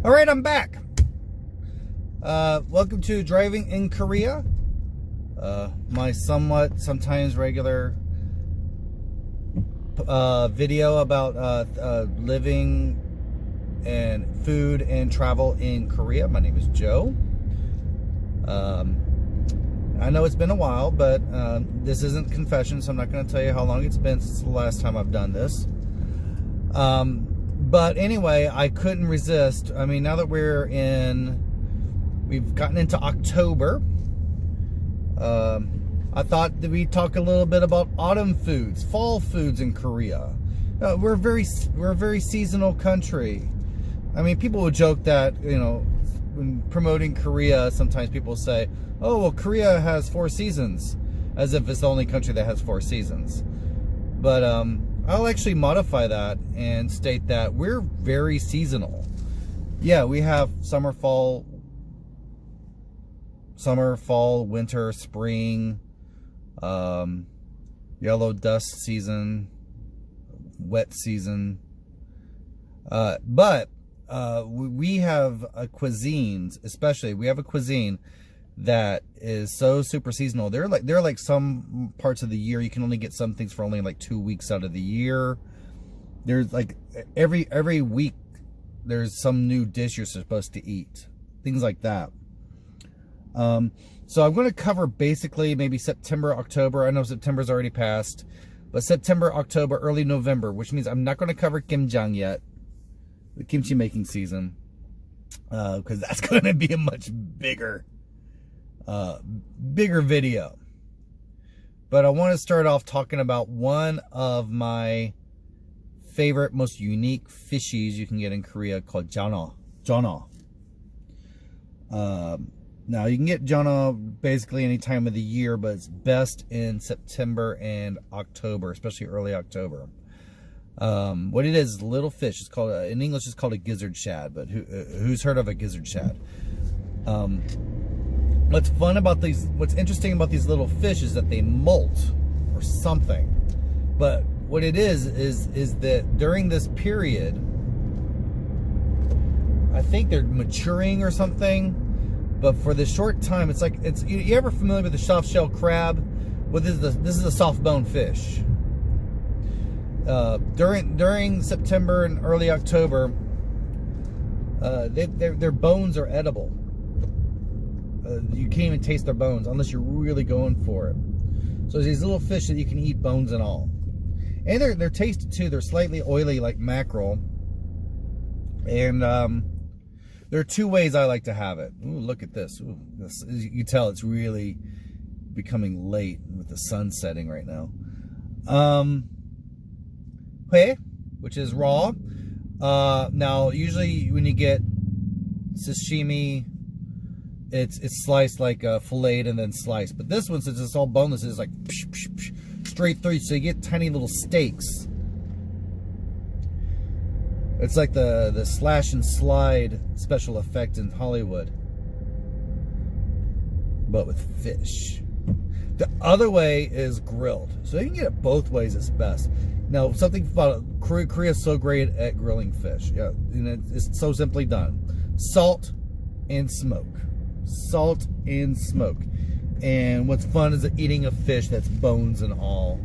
All right, I'm back. Welcome to Driving in Korea. My sometimes regular video about living and food and travel in Korea. My name is Joe. I know it's been a while, but this isn't confession, so I'm not going to tell you how long it's been since the last time I've done this. But anyway, I couldn't resist. I mean, now that we've gotten into October, I thought that we'd talk a little bit about autumn foods, fall foods in Korea. We're a very seasonal country. I mean, people would joke that, you know, when promoting Korea, sometimes people say, oh, well, Korea has 4 seasons, as if it's the only country that has 4 seasons. But I'll actually modify that and state that we're very seasonal. Yeah, we have summer, fall, winter, spring, yellow dust season, wet season. But we have a cuisines, especially we have a cuisine that is so super seasonal. There are like some parts of the year you can only get some things for only like 2 weeks out of the year. There's like every week there's some new dish you're supposed to eat, things like that. So I'm going to cover basically maybe September, October. I know September's already passed, but September, October, early November, which means I'm not going to cover kimjang yet, the kimchi making season, because that's going to be a much bigger video. But I want to start off talking about one of my favorite, most unique fishies you can get in Korea called jeon-eo. Now you can get jeon-eo basically any time of the year, but it's best in September and October, especially early October. What it is, little fish. It's called in English it's called a gizzard shad, but who's heard of a gizzard shad? What's interesting about these little fish is that they molt or something. But what it is that during this period, I think they're maturing or something. But for this short time, you ever familiar with the soft shell crab? Well, this is a soft bone fish. During September and early October, their bones are edible. You can't even taste their bones unless you're really going for it. So these little fish that you can eat bones and all. And they're tasty too. They're slightly oily like mackerel. And there are 2 ways I like to have it. Ooh, look at this. Ooh, you can tell it's really becoming late with the sun setting right now. Hue, which is raw. Now, usually when you get sashimi, it's sliced like filleted and then sliced. But this one, since it's all boneless, is like straight through. So you get tiny little steaks. It's like the slash and slide special effect in Hollywood, but with fish. The other way is grilled. So you can get it both ways, it's best. Now, something about Korea is so great at grilling fish. Yeah, and it's so simply done. Salt and smoke. Salt and smoke. And what's fun is eating a fish that's bones and all,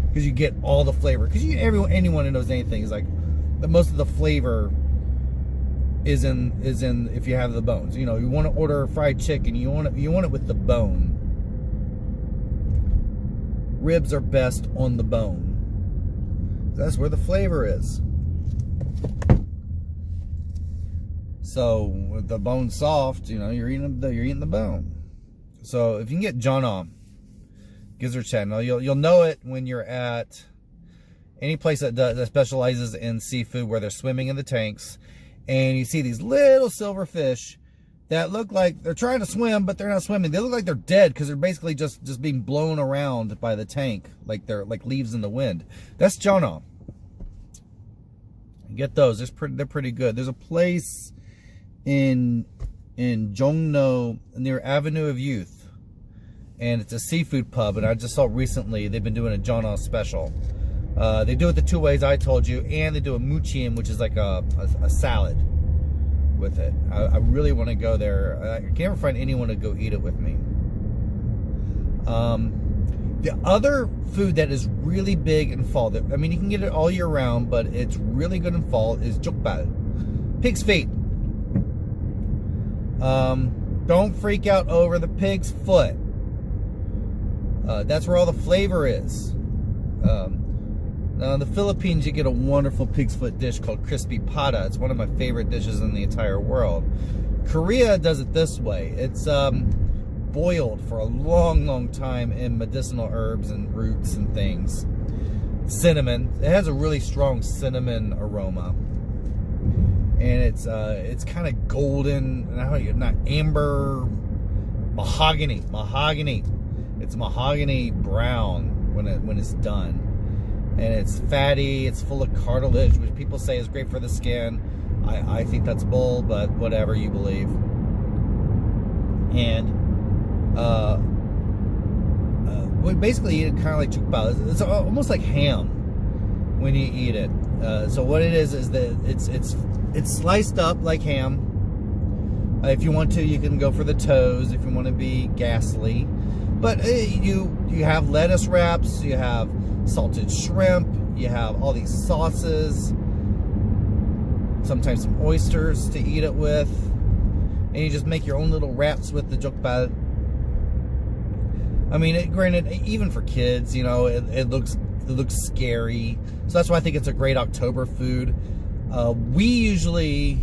because you get all the flavor. Because anyone who knows anything is like, most of the flavor is in if you have the bones. You know, you want to order fried chicken, you want it with the bone. Ribs are best on the bone. That's where the flavor is. So with the bone soft, you know, you're eating the bone. So if you can get jeon-eo, gizzard shad, now you'll know it when you're at any place that specializes in seafood, where they're swimming in the tanks, and you see these little silver fish that look like they're trying to swim, but they're not swimming. They look like they're dead because they're basically just being blown around by the tank, like they're like leaves in the wind. That's jeon-eo. Get those. They're pretty good. There's a place in jeon-eo near Avenue of Youth, and it's a seafood pub. And I just saw recently they've been doing a jeon-eo special. They do it the 2 ways I told you, and they do a muchim, which is like a salad. with it. I really want to go there. I can't ever find anyone to go eat it with me. The other food that is really big in fall, that, I mean, you can get it all year round, but it's really good in fall, is jokbal, pig's feet. Don't freak out over the pig's foot. That's where all the flavor is. Now in the Philippines, you get a wonderful pig's foot dish called crispy pata. It's one of my favorite dishes in the entire world. Korea does it this way. It's boiled for a long, long time in medicinal herbs and roots and things. Cinnamon. It has a really strong cinnamon aroma, and it's kind of golden. Not amber, mahogany. It's mahogany brown when it's done. And it's fatty, it's full of cartilage, which people say is great for the skin. I think that's bull, but whatever you believe. And basically you eat it kind of like jokbal. It's almost like ham when you eat it. So what it is that it's sliced up like ham. If you want to, you can go for the toes if you want to be ghastly. But you have lettuce wraps, you have salted shrimp, you have all these sauces, sometimes some oysters to eat it with, and you just make your own little wraps with the jokbal. I mean, granted, even for kids, you know, it looks scary, so that's why I think it's a great October food. We usually,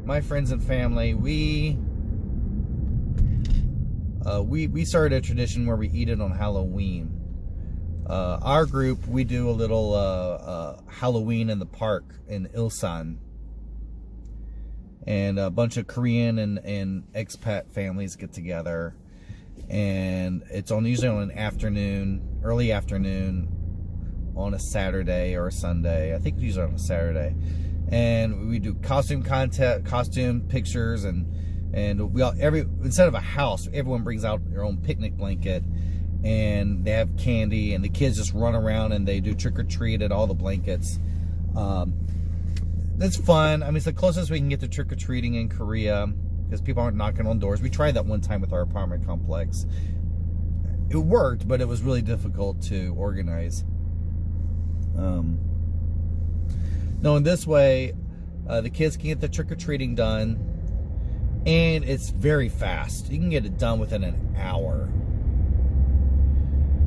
my friends and family, we started a tradition where we eat it on Halloween. Our group, we do a little Halloween in the park in Ilsan, and a bunch of Korean and expat families get together, and it's usually on an afternoon, early afternoon, on a Saturday or a Sunday. I think usually on a Saturday, and we do costume contest, costume pictures, and we all instead of a house, everyone brings out their own picnic blanket. And they have candy, and the kids just run around and they do trick-or-treat at all the blankets. That's fun. I mean, it's the closest we can get to trick-or-treating in Korea, because people aren't knocking on doors. We tried that one time with our apartment complex. It worked, but it was really difficult to organize. No, in this way, the kids can get the trick-or-treating done, and it's very fast. You can get it done within an hour.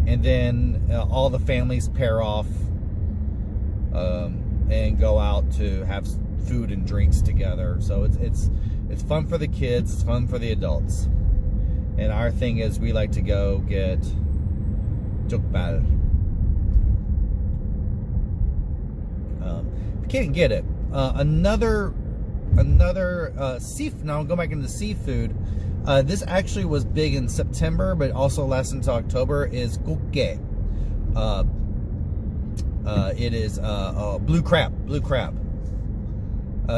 And then all the families pair off and go out to have food and drinks together. So it's fun for the kids, it's fun for the adults. And our thing is, we like to go get jokbal. If you can't get it, another seafood. Now I'll go back into seafood. This actually was big in September, but also lasts until October, is gukgae. It is blue crab.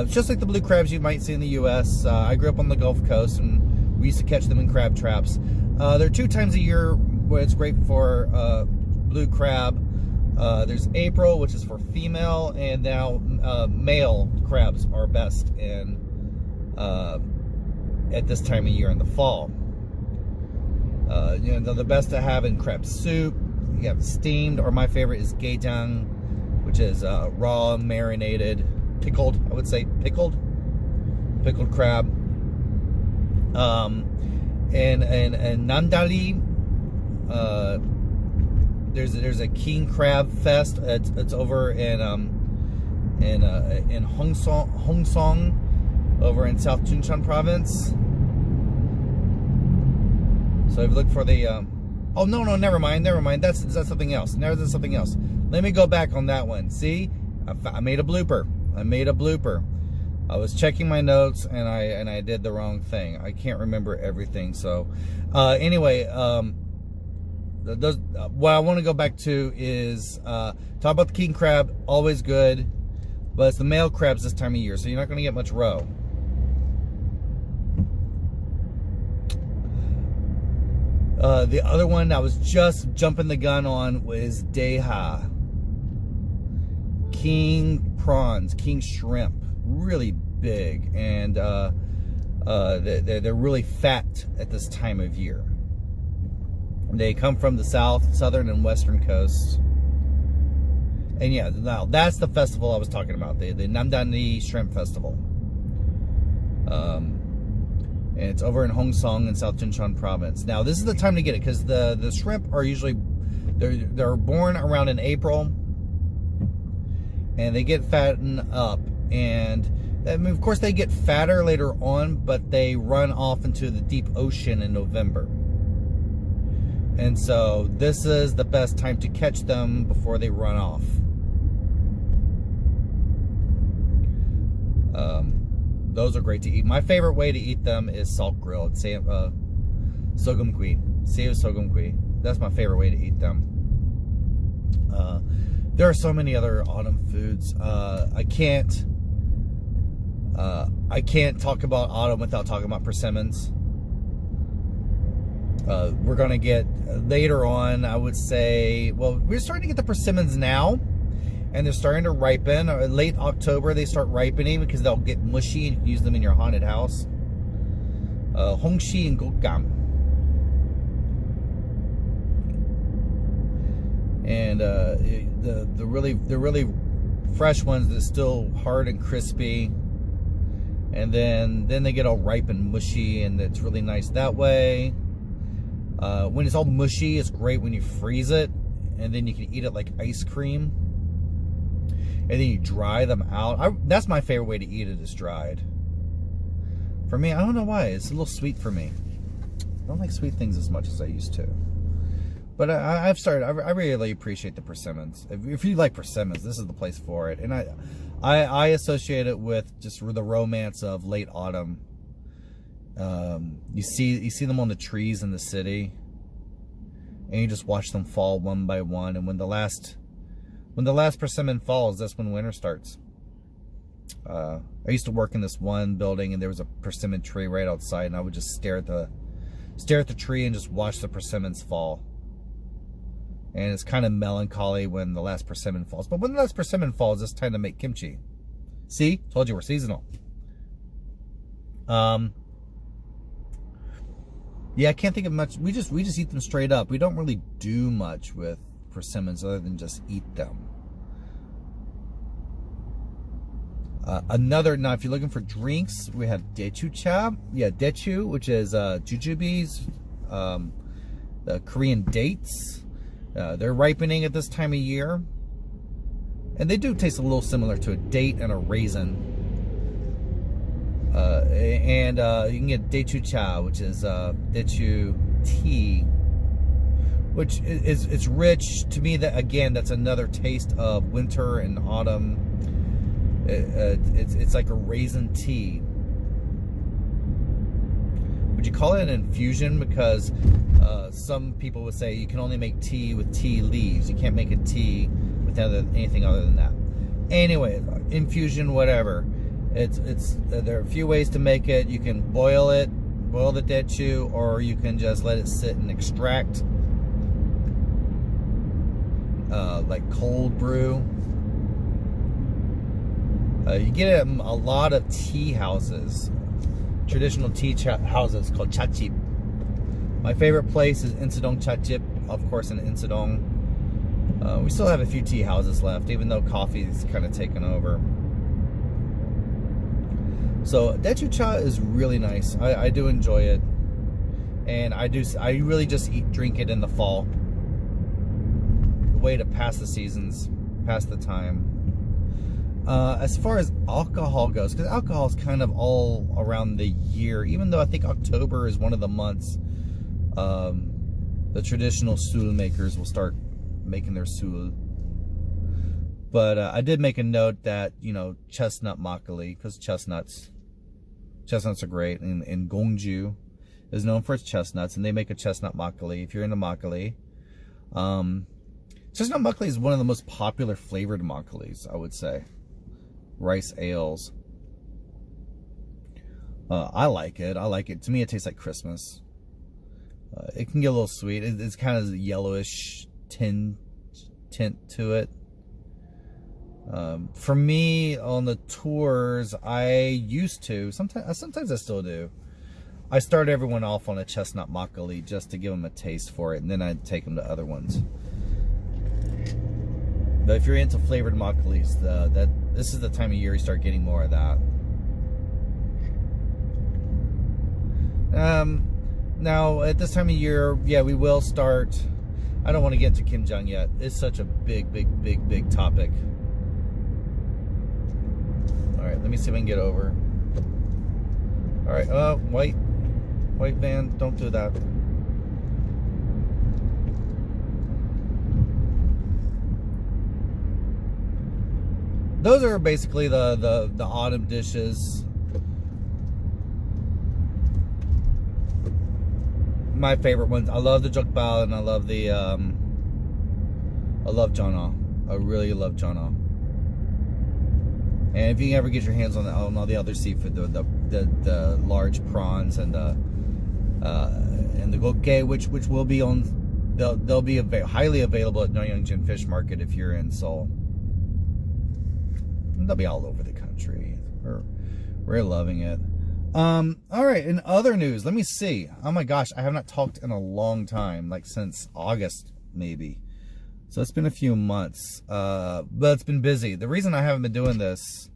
Just like the blue crabs you might see in the U.S. I grew up on the Gulf Coast, and we used to catch them in crab traps. There are 2 times a year where it's great for blue crab. There's April, which is for female, and now male crabs are best in at this time of year in the fall. You know, they're the best to have in crab soup. You have steamed, or my favorite is gaejang, which is raw, marinated, pickled. I would say pickled crab. And namdali. There's a king crab fest. It's over in Hongsong, over in South Chuncheon province. So if you look for the oh no, never mind, that's something else. There's something else. Let me go back on that one. See, I made a blooper. I was checking my notes, and I did the wrong thing. I can't remember everything. So anyway, what I want to go back to is talk about the king crab. Always good, but it's the male crabs this time of year, so you're not going to get much roe. The other one I was just jumping the gun on was deha. King prawns, king shrimp. Really big, and they're really fat at this time of year. They come from the southern and western coasts. And yeah, now that's the festival I was talking about, the Namdani Shrimp Festival. And it's over in Hongsong in South Jinchuan Province. Now this is the time to get it, because the shrimp are usually, they're born around in April, and they get fattened up, and I mean, of course they get fatter later on, but they run off into the deep ocean in November. And so this is the best time to catch them before they run off. Those are great to eat. My favorite way to eat them is salt grilled. Sogum kui. Seo sogum kui. That's my favorite way to eat them. There are so many other autumn foods. I can't talk about autumn without talking about persimmons. We're gonna get later on, I would say, well, we're starting to get the persimmons now, and they're starting to ripen. Late October they start ripening, because they'll get mushy and you can use them in your haunted house. Hongshi and gokgam. And the really fresh ones that's still hard and crispy, and then they get all ripe and mushy, and it's really nice that way. When it's all mushy, it's great when you freeze it, and then you can eat it like ice cream, and then you dry them out. That's my favorite way to eat it, is dried. For me, I don't know why, it's a little sweet for me. I don't like sweet things as much as I used to. But I really appreciate the persimmons. If you like persimmons, this is the place for it. And I associate it with just the romance of late autumn. You see them on the trees in the city, and you just watch them fall one by one. And when the last persimmon falls, that's when winter starts. I used to work in this one building, and there was a persimmon tree right outside, and I would just stare at the tree and just watch the persimmons fall. And it's kind of melancholy when the last persimmon falls. But when the last persimmon falls, it's time to make kimchi. See? Told you we're seasonal. Yeah, I can't think of much. We just eat them straight up. We don't really do much with persimmons other than just eat them. Now, if you're looking for drinks, we have dechu cha. Yeah, dechu, which is jujubes, the Korean dates. They're ripening at this time of year, and they do taste a little similar to a date and a raisin. And you can get dechu cha, which is dechu tea, which it's rich. To me, that again, that's another taste of winter and autumn. It's like a raisin tea. Would you call it an infusion? Because some people would say you can only make tea with tea leaves. You can't make a tea with anything other than that. Anyway, infusion, whatever. There are a few ways to make it. You can boil the dechu, or you can just let it sit and extract, like cold brew. You get it at a lot of tea houses, traditional tea houses called chachip. My favorite place is Insadong Chachip, of course, in Insadong. We still have a few tea houses left, even though coffee's kind of taken over. So dechu cha is really nice. I do enjoy it, and I really just drink it in the fall. The way to pass the seasons, pass the time. As far as alcohol goes, because alcohol is kind of all around the year, even though I think October is one of the months the traditional sul makers will start making their sul. But I did make a note that, you know, chestnut makgeolli, because chestnuts are great, and Gongju is known for its chestnuts, and they make a chestnut makgeolli. If you're into makgeolli, chestnut makgeolli is one of the most popular flavored makgeollis, I would say. Rice ales. I like it. To me, it tastes like Christmas. It can get a little sweet. It's kind of yellowish tint to it. For me, on the tours, I used to, sometimes I still do. I start everyone off on a chestnut makgeolli just to give them a taste for it, and then I'd take them to other ones. But if you're into flavored makgeollis, this is the time of year you start getting more of that. Now, at this time of year, yeah, we will start. I don't want to get into kimjang yet. It's such a big topic. All right, let me see if I can get over. All right, white van, don't do that. Those are basically the autumn dishes. My favorite ones. I love the jokbal and I love the I love jeon-eo. I really love jeon-eo. And if you can ever get your hands on all the other seafood, the large prawns and the gokke, which will be on, they'll be highly available at Nyeongjin Fish Market if you're in Seoul. They'll be all over the country. We're loving it. All right, in other news, let me see. Oh my gosh, I have not talked in a long time, like since August maybe. So it's been a few months, but it's been busy. The reason I haven't been doing this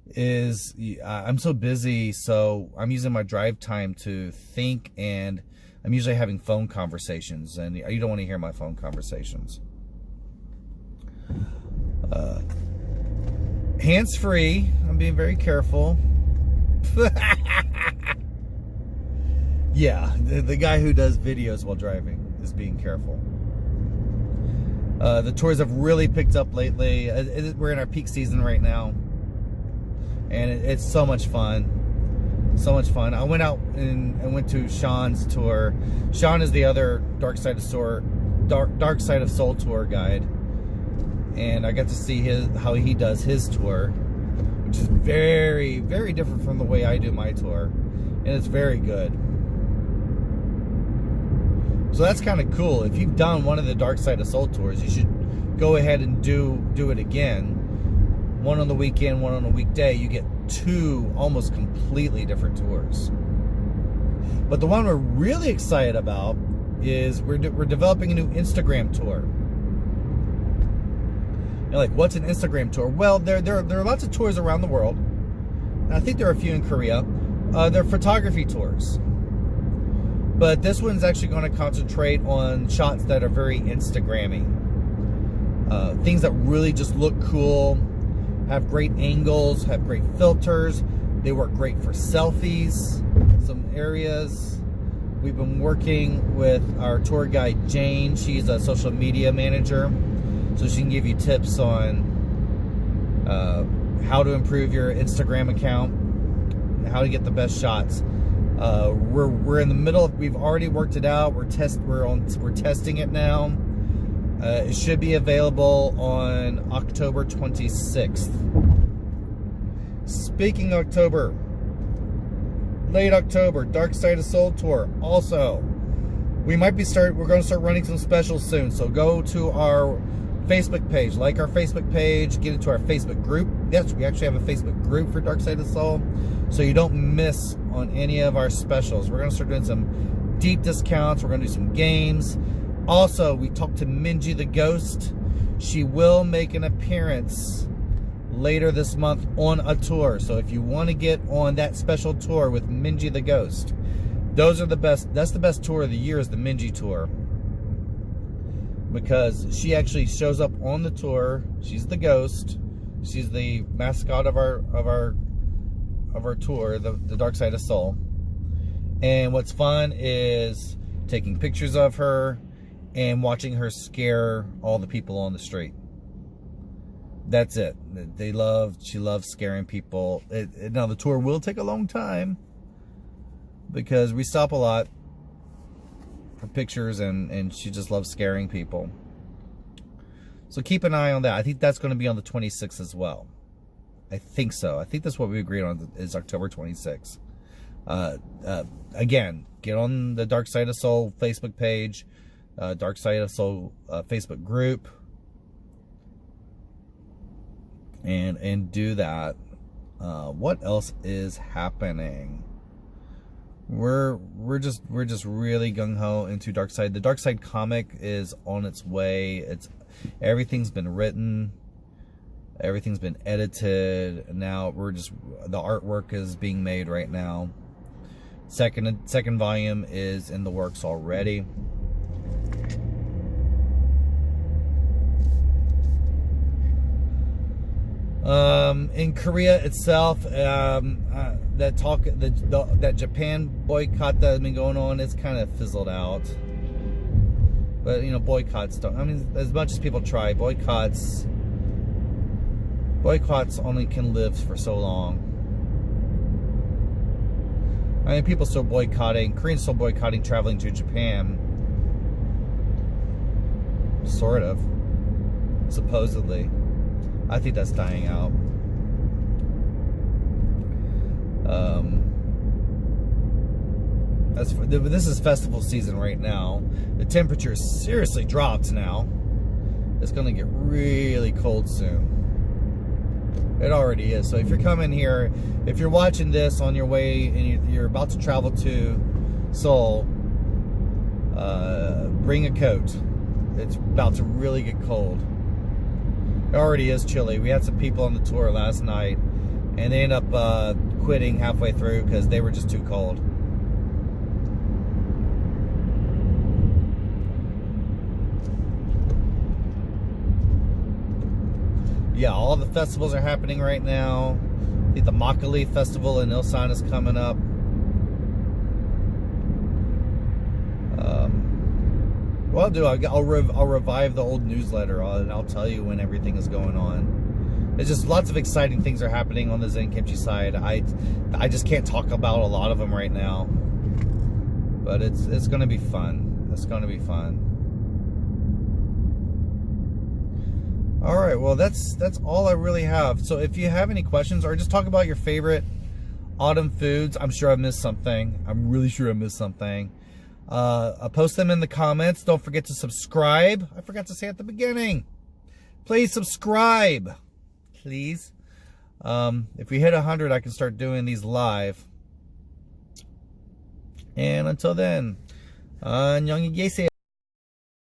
is I'm so busy, so I'm using my drive time to think, and I'm usually having phone conversations, and you don't want to hear my phone conversations. Hands-free, I'm being very careful. Yeah, the guy who does videos while driving is being careful. The tours have really picked up lately. We're in our peak season right now, and it's so much fun. So much fun. I went out and went to Sean's tour. Sean is the other Dark Side of Seoul tour guide, and I got to see how he does his tour, which is very different from the way I do my tour, and it's very good. So that's kind of cool. If you've done one of the Dark Side of Seoul tours, you should go ahead and do it again. One on the weekend, one on a weekday. You get two almost completely different tours. But the one we're really excited about is we're developing a new Instagram tour. You're like, what's an Instagram tour? Well, there are lots of tours around the world. And I think there are a few in Korea. They're photography tours. But this one's actually going to concentrate on shots that are very Instagrammy. Things that really just look cool, have great angles, have great filters. They work great for selfies. Some areas. We've been working with our tour guide, Jane. She's a social media manager. So she can give you tips on how to improve your Instagram account, how to get the best shots. We're in the middle of, we've already worked it out. We're testing it now. It should be available on October 26th. Speaking of October, late October, Dark Side of Seoul tour. Also, we're going to start running some specials soon. So go to our Facebook page, like our Facebook page, get into our Facebook group. Yes, we actually have a Facebook group for Dark Side of Seoul, so you don't miss on any of our specials. We're going to start doing some deep discounts. We're going to do some games. Also, we talked to Minji the Ghost. She will make an appearance later this month on a tour. So if you want to get on that special tour with Minji the Ghost, those are the best. That's the best tour of the year, is the Minji tour, because she actually shows up on the tour. She's the ghost. She's the mascot of our tour, the Dark Side of Seoul. And what's fun is taking pictures of her and watching her scare all the people on the street. That's it. She loves scaring people. Now the tour will take a long time because we stop a lot for pictures, and she just loves scaring people. So keep an eye on that. I think that's going to be on the 26th as well. I think so. I think that's what we agreed on, is October 26th. Again, get on the Dark Side of Seoul Facebook page, Dark Side of Seoul Facebook group. and do that. What else is happening? We're just really gung-ho into Darkside. The Darkside comic is on its way. Everything's been written, everything's been edited. Now the artwork is being made right now. Second volume is in the works already. In Korea itself, that Japan boycott that has been going on, it's kind of fizzled out. But you know, boycotts don't. I mean, as much as people try, boycotts only can live for so long. I mean, people still boycotting. Koreans still boycotting traveling to Japan. Sort of. Supposedly. I think that's dying out. This is festival season right now. The temperature seriously dropped now. It's going to get really cold soon. It already is. So if you're coming here, if you're watching this on your way and you're about to travel to Seoul, bring a coat. It's about to really get cold. It already is chilly. We had some people on the tour last night, and they ended up quitting halfway through because they were just too cold. Yeah, all the festivals are happening right now. I think the Makgeolli Festival in Ilsan is coming up. What I'll revive the old newsletter, and I'll tell you when everything is going on. It's just lots of exciting things are happening on the Zen Kimchi side. I just can't talk about a lot of them right now, but it's going to be fun. It's going to be fun. All right, well that's all I really have. So if you have any questions or just talk about your favorite autumn foods, I'm sure I missed something. I'm really sure I missed something. I'll post them in the comments. Don't forget to subscribe. I forgot to say at the beginning. Please subscribe. Please. If we hit 100, I can start doing these live. And until then, 안녕히 계세요.